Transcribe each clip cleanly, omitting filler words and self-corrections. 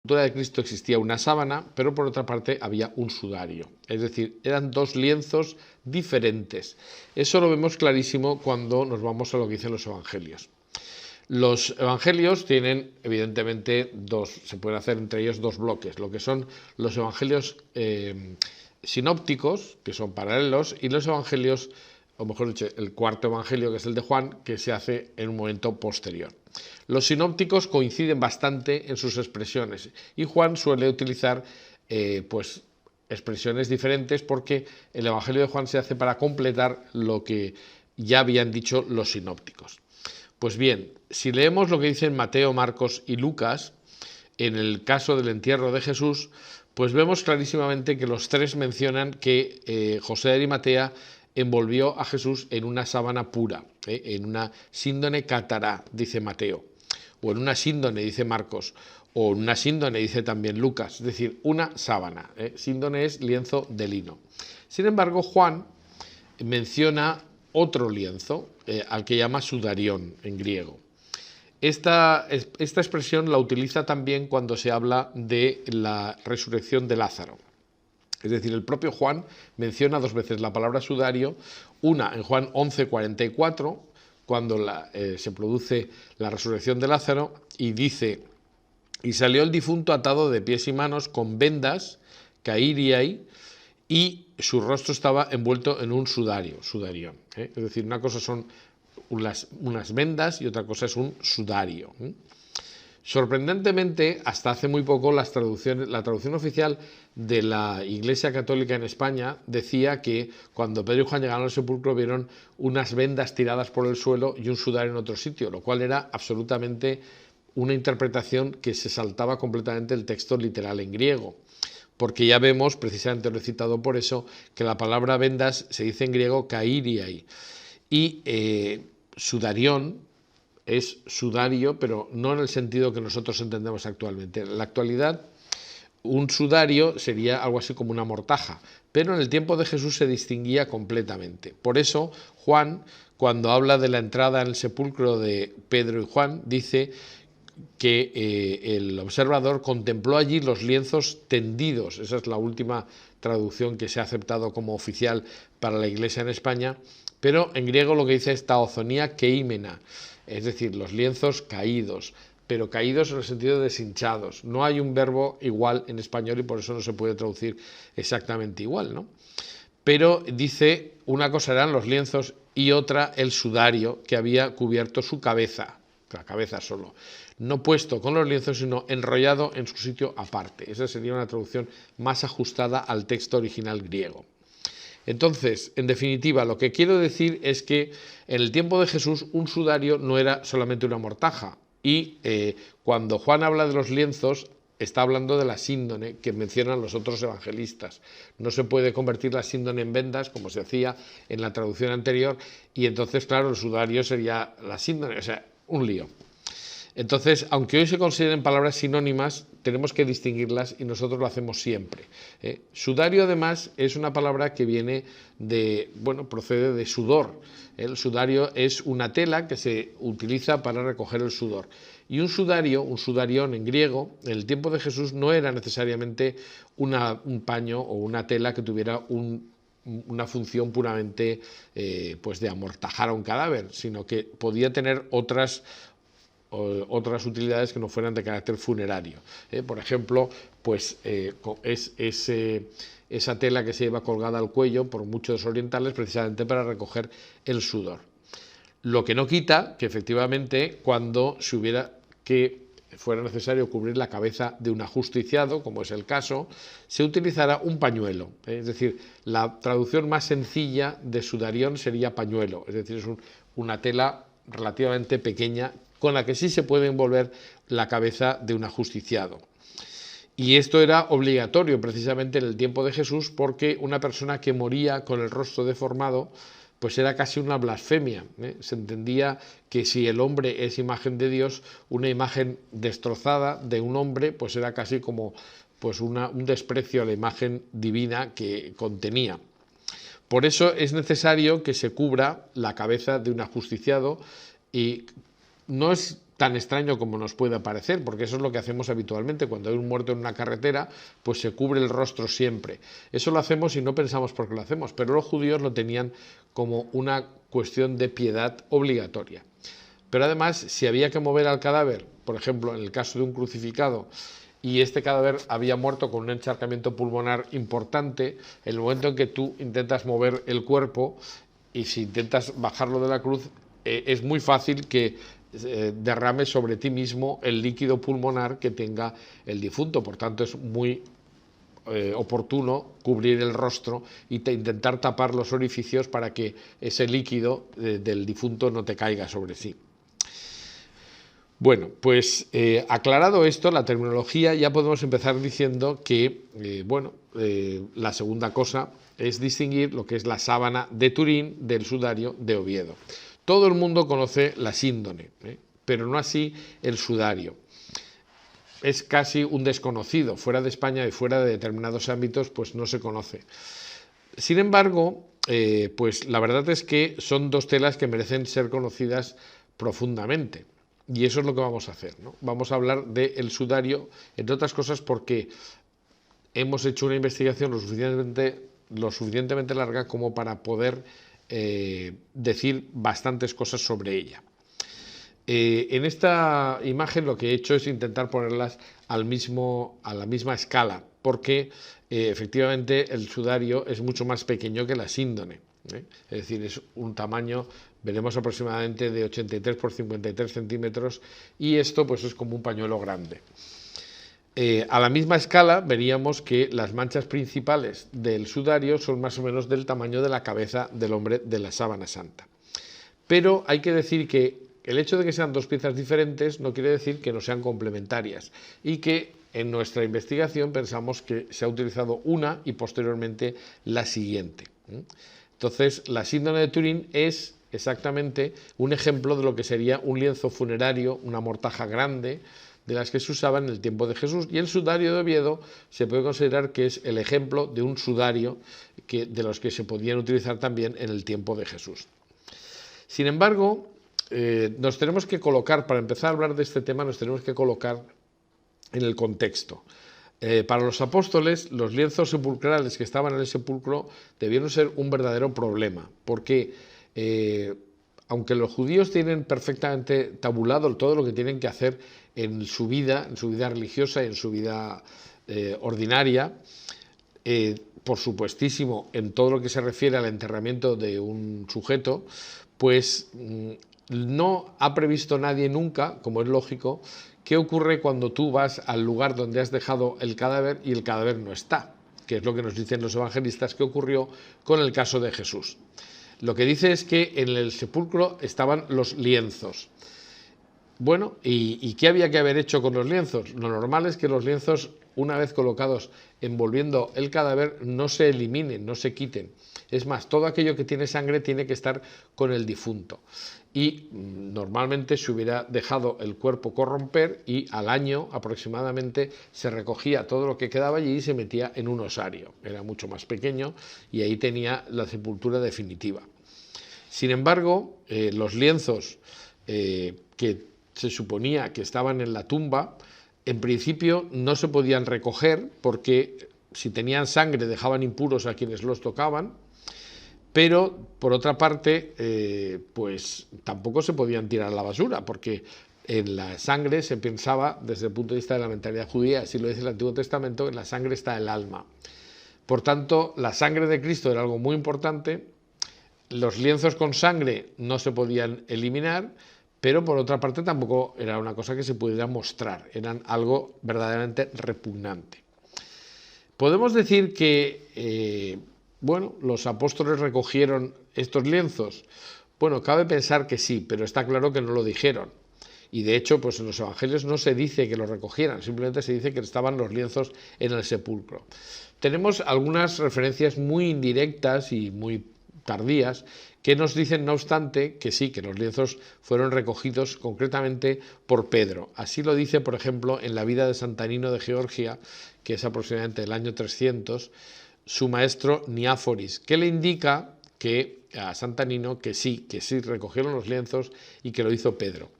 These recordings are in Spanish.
sepultura de Cristo existía una sábana, pero por otra parte había un sudario. Es decir, eran dos lienzos diferentes. Eso lo vemos clarísimo cuando nos vamos a lo que dicen los evangelios. Los evangelios tienen, evidentemente, se pueden hacer entre ellos dos bloques, lo que son los evangelios sinópticos, que son paralelos, y los evangelios, o mejor dicho, el cuarto evangelio, que es el de Juan, que se hace en un momento posterior. Los sinópticos coinciden bastante en sus expresiones, y Juan suele utilizar expresiones diferentes, porque el evangelio de Juan se hace para completar lo que ya habían dicho los sinópticos. Pues bien, si leemos lo que dicen Mateo, Marcos y Lucas, en el caso del entierro de Jesús, pues vemos clarísimamente que los tres mencionan que José de Arimatea envolvió a Jesús en una sábana pura, en una síndone catará, dice Mateo, o en una síndone, dice Marcos, o en una síndone, dice también Lucas, es decir, una sábana. Síndone es lienzo de lino. Sin embargo, Juan menciona otro lienzo, al que llama sudarión en griego. Esta expresión la utiliza también cuando se habla de la resurrección de Lázaro. Es decir, el propio Juan menciona dos veces la palabra sudario, una en Juan 11:44, cuando se produce la resurrección de Lázaro, y dice: y salió el difunto atado de pies y manos con vendas, cairiai, y su rostro estaba envuelto en un sudarión. Es decir, una cosa son unas vendas y otra cosa es un sudario. Sorprendentemente, hasta hace muy poco la traducción oficial de la Iglesia Católica en España decía que cuando Pedro y Juan llegaron al sepulcro vieron unas vendas tiradas por el suelo y un sudario en otro sitio, lo cual era absolutamente una interpretación que se saltaba completamente el texto literal en griego. Porque ya vemos, precisamente lo he citado por eso, que la palabra vendas se dice en griego kairiai. Y sudarión es sudario, pero no en el sentido que nosotros entendemos actualmente. En la actualidad, un sudario sería algo así como una mortaja, pero en el tiempo de Jesús se distinguía completamente. Por eso, Juan, cuando habla de la entrada en el sepulcro de Pedro y Juan, dice que el observador contempló allí los lienzos tendidos. Esa es la última traducción que se ha aceptado como oficial para la Iglesia en España, pero en griego lo que dice es taozonia keimena, es decir, los lienzos caídos, pero caídos en el sentido de deshinchados. No hay un verbo igual en español y por eso no se puede traducir exactamente igual, ¿no? Pero dice, una cosa eran los lienzos y otra el sudario que había cubierto su cabeza, la cabeza solo, no puesto con los lienzos, sino enrollado en su sitio aparte. Esa sería una traducción más ajustada al texto original griego. Entonces, en definitiva, lo que quiero decir es que en el tiempo de Jesús un sudario no era solamente una mortaja, y cuando Juan habla de los lienzos está hablando de la síndone que mencionan los otros evangelistas. No se puede convertir la síndone en vendas como se hacía en la traducción anterior, y entonces, claro, el sudario sería la síndone, o sea, un lío. Entonces, aunque hoy se consideren palabras sinónimas, tenemos que distinguirlas y nosotros lo hacemos siempre. Sudario, además, es una palabra que viene procede de sudor. El sudario es una tela que se utiliza para recoger el sudor. Y un sudarión en griego, en el tiempo de Jesús no era necesariamente un paño o una tela que tuviera una función puramente de amortajar a un cadáver, sino que podía tener otras utilidades que no fueran de carácter funerario. Por ejemplo, esa tela que se lleva colgada al cuello por muchos orientales precisamente para recoger el sudor. Lo que no quita que efectivamente cuando fuera necesario cubrir la cabeza de un ajusticiado, como es el caso, se utilizará un pañuelo. Es decir, la traducción más sencilla de sudarión sería pañuelo, es decir, es una tela relativamente pequeña con la que sí se puede envolver la cabeza de un ajusticiado. Y esto era obligatorio precisamente en el tiempo de Jesús, porque una persona que moría con el rostro deformado pues era casi una blasfemia. Se entendía que si el hombre es imagen de Dios, una imagen destrozada de un hombre pues era casi como un desprecio a la imagen divina que contenía. Por eso es necesario que se cubra la cabeza de un ajusticiado, y no es tan extraño como nos pueda parecer, porque eso es lo que hacemos habitualmente. Cuando hay un muerto en una carretera, pues se cubre el rostro siempre. Eso lo hacemos y no pensamos por qué lo hacemos, pero los judíos lo tenían como una cuestión de piedad obligatoria. Pero además, si había que mover al cadáver, por ejemplo, en el caso de un crucificado, y este cadáver había muerto con un encharcamiento pulmonar importante, en el momento en que tú intentas mover el cuerpo y si intentas bajarlo de la cruz, es muy fácil que derrame sobre ti mismo el líquido pulmonar que tenga el difunto. Por tanto, es muy oportuno cubrir el rostro e intentar tapar los orificios para que ese líquido del difunto no te caiga sobre sí. Bueno, pues aclarado esto, la terminología, ya podemos empezar diciendo que, la segunda cosa es distinguir lo que es la sábana de Turín del sudario de Oviedo. Todo el mundo conoce la síndone, pero no así el sudario. Es casi un desconocido, fuera de España y fuera de determinados ámbitos, pues no se conoce. Sin embargo, pues la verdad es que son dos telas que merecen ser conocidas profundamente. Y eso es lo que vamos a hacer, ¿no? Vamos a hablar del sudario, entre otras cosas porque hemos hecho una investigación lo suficientemente larga como para poder decir bastantes cosas sobre ella. En esta imagen lo que he hecho es intentar ponerlas a la misma escala, porque efectivamente el sudario es mucho más pequeño que la síndone. Es decir, es un tamaño, veremos aproximadamente de 83 por 53 centímetros y esto pues es como un pañuelo grande. A la misma escala veríamos que las manchas principales del sudario son más o menos del tamaño de la cabeza del hombre de la sábana santa. Pero hay que decir que el hecho de que sean dos piezas diferentes no quiere decir que no sean complementarias y que en nuestra investigación pensamos que se ha utilizado una y posteriormente la siguiente. Entonces, la síndone de Turín es exactamente un ejemplo de lo que sería un lienzo funerario, una mortaja grande, de las que se usaban en el tiempo de Jesús, y el sudario de Oviedo se puede considerar que es el ejemplo de un sudario de los que se podían utilizar también en el tiempo de Jesús. Sin embargo, nos tenemos que colocar, para empezar a hablar de este tema, nos tenemos que colocar en el contexto. Para los apóstoles, los lienzos sepulcrales que estaban en el sepulcro debieron ser un verdadero problema, porque aunque los judíos tienen perfectamente tabulado todo lo que tienen que hacer en su vida religiosa y en su vida ordinaria, por supuestísimo en todo lo que se refiere al enterramiento de un sujeto, pues no ha previsto nadie nunca, como es lógico, qué ocurre cuando tú vas al lugar donde has dejado el cadáver y el cadáver no está, que es lo que nos dicen los evangelistas que ocurrió con el caso de Jesús. Lo que dice es que en el sepulcro estaban los lienzos. Bueno, ¿y qué había que haber hecho con los lienzos? Lo normal es que los lienzos, una vez colocados envolviendo el cadáver, no se eliminen, no se quiten. Es más, todo aquello que tiene sangre tiene que estar con el difunto. Y normalmente se hubiera dejado el cuerpo corromper y al año aproximadamente se recogía todo lo que quedaba allí y se metía en un osario. Era mucho más pequeño y ahí tenía la sepultura definitiva. Sin embargo, los lienzos que se suponía que estaban en la tumba, en principio no se podían recoger porque si tenían sangre dejaban impuros a quienes los tocaban, pero por otra parte pues tampoco se podían tirar a la basura porque en la sangre se pensaba, desde el punto de vista de la mentalidad judía, así lo dice el Antiguo Testamento, en la sangre está el alma. Por tanto, la sangre de Cristo era algo muy importante, los lienzos con sangre no se podían eliminar, pero por otra parte tampoco era una cosa que se pudiera mostrar, eran algo verdaderamente repugnante. Podemos decir que, los apóstoles recogieron estos lienzos. Bueno, cabe pensar que sí, pero está claro que no lo dijeron. Y de hecho, pues en los evangelios no se dice que lo recogieran, simplemente se dice que estaban los lienzos en el sepulcro. Tenemos algunas referencias muy indirectas y muy tardías que nos dicen, no obstante, que sí, que los lienzos fueron recogidos concretamente por Pedro. Así lo dice, por ejemplo, en la vida de Santanino de Georgia, que es aproximadamente del año 300, su maestro Niáforis, que le indica a Santanino que sí recogieron los lienzos y que lo hizo Pedro.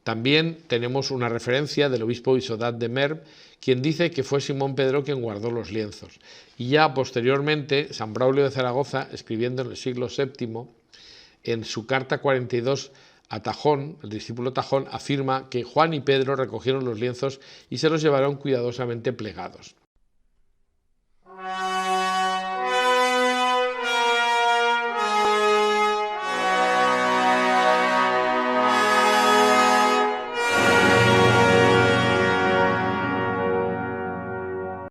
También tenemos una referencia del obispo Isodat de Merv, quien dice que fue Simón Pedro quien guardó los lienzos. Y ya posteriormente, San Braulio de Zaragoza, escribiendo en el siglo VII, en su carta 42 a Tajón, el discípulo Tajón, afirma que Juan y Pedro recogieron los lienzos y se los llevaron cuidadosamente plegados.